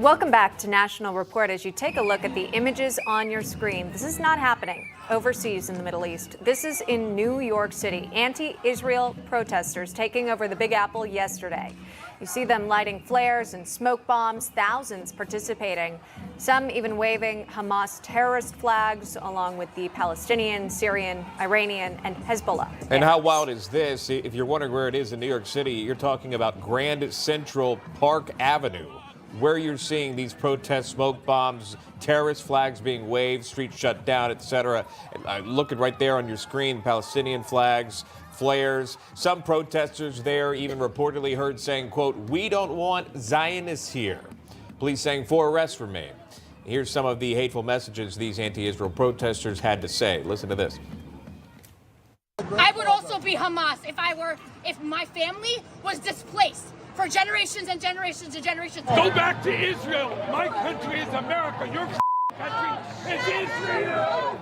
Welcome back to National Report. As you take a look at the images on your screen, this is not happening overseas in the Middle East. This is in New York City. Anti-Israel protesters taking over the Big Apple yesterday. You see them lighting flares and smoke bombs, thousands participating, some even waving Hamas terrorist flags along with the Palestinian, Syrian, Iranian, and Hezbollah. And how wild is this? If you're wondering where it is in New York City, you're talking about Grand Central Park Avenue, where you're seeing these protest smoke bombs, terrorist flags being waved, streets shut down, etc. Look at right there on your screen, Palestinian flags, flares. Some protesters there even reportedly heard saying, quote, "We don't want Zionists here." Police saying 4 arrests were made. Here's some of the hateful messages these anti-Israel protesters had to say. Listen to this. I would also be Hamas if my family was displaced for generations and generations and generations. Go back to Israel. My country is America. Your country is Israel.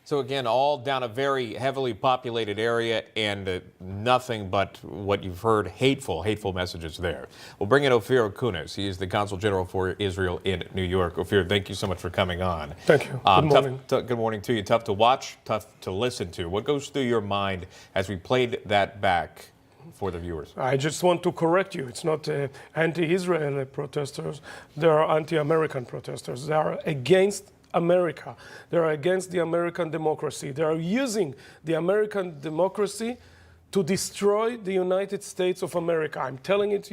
So again, all down a very heavily populated area, and nothing but what you've heard, hateful messages there. We'll bring in Ofir Akunis. He is the Consul General for Israel in New York. Ofir, thank you so much for coming on. Thank you. Good morning. Good morning to you. Tough to watch, tough to listen to. What goes through your mind as we played that back for the viewers? I just want to correct you. It's not anti-Israel protesters. They are anti-American protesters. They are against America. They are against the American democracy. They are using the American democracy to destroy the United States of America. I'm telling it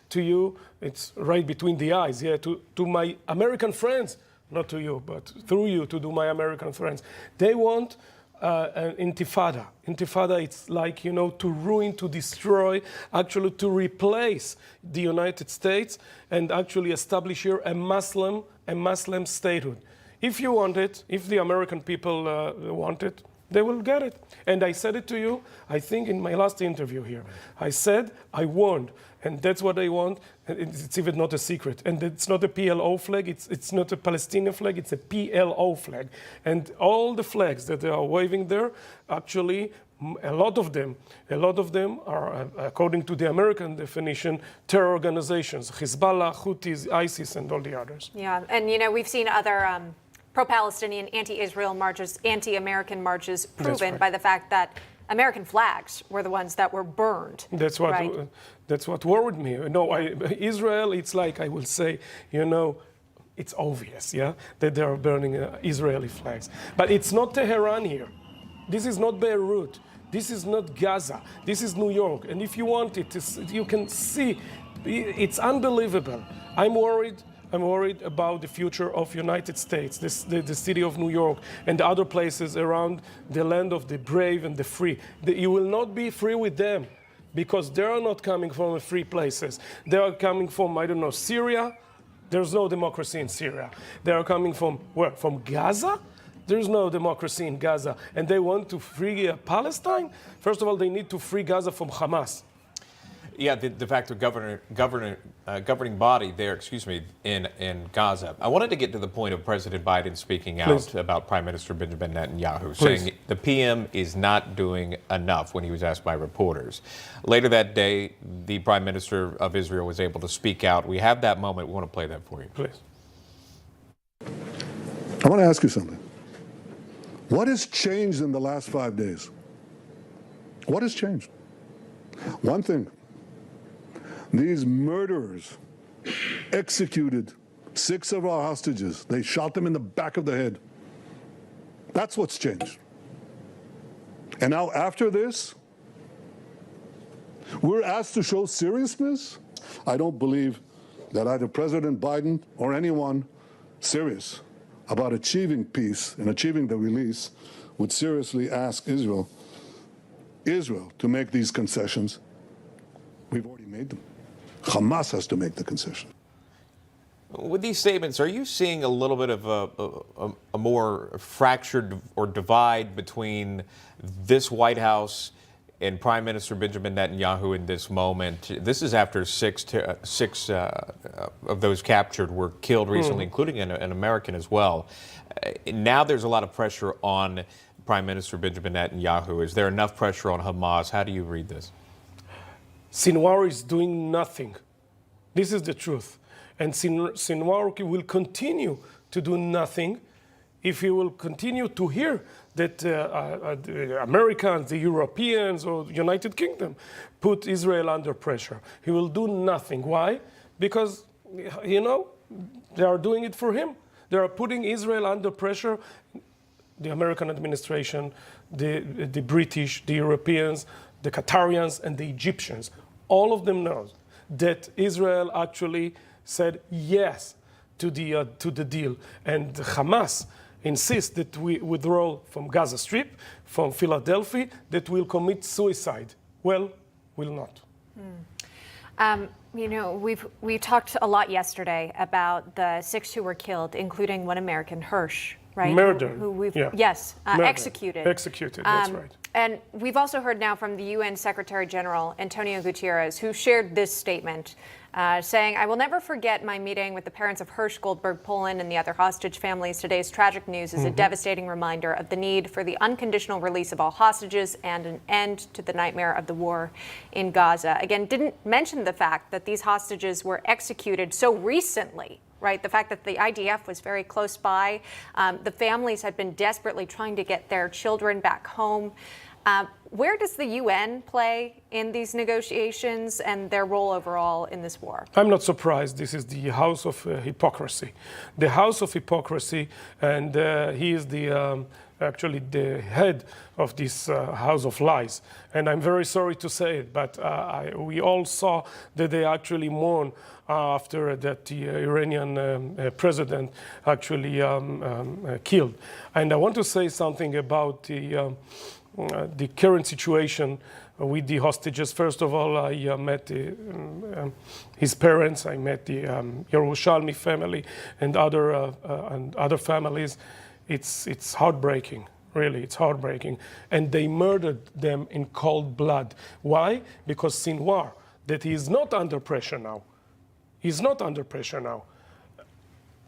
to you, it's right between the eyes, to my American friends, not to you, but through you to my American friends. They want an intifada. Intifada, it's like, to ruin, to destroy, actually to replace the United States and actually establish here a Muslim statehood. If you want it, if the American people want it, they will get it. And I said it to you, I think in my last interview here. I said, I warned, and that's what I want. It's even not a secret. And it's not a PLO flag, it's not a Palestinian flag, it's a PLO flag. And all the flags that they are waving there, actually, a lot of them are, according to the American definition, terror organizations, Hezbollah, Houthis, ISIS, and all the others. Yeah, and we've seen other pro-Palestinian, anti-Israel marches, anti-American marches proven by the fact that American flags were the ones that were burned. That's what right? That's what worried me. Israel, it's like I will say, it's obvious, that they are burning Israeli flags. But it's not Tehran here. This is not Beirut. This is not Gaza. This is New York. And if you want it, you can see, it's unbelievable. I'm worried about the future of United States, the city of New York, and other places around the land of the brave and the free. You will not be free with them, because they are not coming from free places. They are coming from, Syria. There's no democracy in Syria. They are coming from where? From Gaza? There's no democracy in Gaza. And they want to free Palestine? First of all, they need to free Gaza from Hamas. Yeah, the fact that governing body there, in Gaza. I wanted to get to the point of President Biden speaking out about Prime Minister Benjamin Netanyahu, saying the PM is not doing enough when he was asked by reporters. Later that day, the Prime Minister of Israel was able to speak out. We have that moment. We want to play that for you. Please. I want to ask you something. What has changed in the last 5 days? What has changed? One thing. These murderers executed 6 of our hostages. They shot them in the back of the head. That's what's changed. And now after this, we're asked to show seriousness? I don't believe that either President Biden or anyone serious about achieving peace and achieving the release would seriously ask Israel to make these concessions. We've already made them. Hamas has to make the concession. With these statements, are you seeing a little bit of a more fractured or divide between this White House and Prime Minister Benjamin Netanyahu in this moment? This is after six of those captured were killed recently, including an American as well. Now there's a lot of pressure on Prime Minister Benjamin Netanyahu. Is there enough pressure on Hamas? How do you read this? Sinwar is doing nothing. This is the truth. And Sinwar will continue to do nothing if he will continue to hear that the Americans, the Europeans, or the United Kingdom put Israel under pressure. He will do nothing. Why? Because, they are doing it for him. They are putting Israel under pressure. The American administration, the British, the Europeans, the Qatarians, and the Egyptians. All of them know that Israel actually said yes to the deal. And Hamas insists that we withdraw from Gaza Strip, from Philadelphia, that we'll commit suicide. Well, we'll not. We talked a lot yesterday about the 6 who were killed, including one American, Hirsch, right? Murdered. Who we've, yeah. Yes, Murdered. executed. Executed, that's right. And we've also heard now from the UN Secretary General, Antonio Guterres, who shared this statement, saying, "I will never forget my meeting with the parents of Hirsch, Goldberg, Poland, and the other hostage families. Today's tragic news is a devastating reminder of the need for the unconditional release of all hostages and an end to the nightmare of the war in Gaza." Again, didn't mention the fact that these hostages were executed so recently. Right, the fact that the IDF was very close by, the families had been desperately trying to get their children back home. Where does the UN play in these negotiations and their role overall in this war? I'm not surprised. This is the house of hypocrisy. The house of hypocrisy, and he is actually the head of this house of lies. And I'm very sorry to say it, but we all saw that they actually mourn after that the Iranian president actually killed. And I want to say something about the current situation with the hostages. First of all, I met his parents. I met the Yerushalmi family and other families. It's heartbreaking. Really, it's heartbreaking. And they murdered them in cold blood. Why? Because Sinwar, that he is not under pressure now. He's not under pressure now.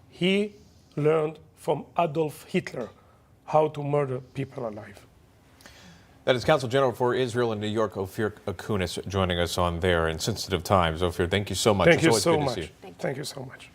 He learned from Adolf Hitler how to murder people alive. That is Consul General for Israel in New York, Ofir Akunis, joining us on there in sensitive times. Ofir, thank you so much. Thank you always so good to much. see you. Thank you so much.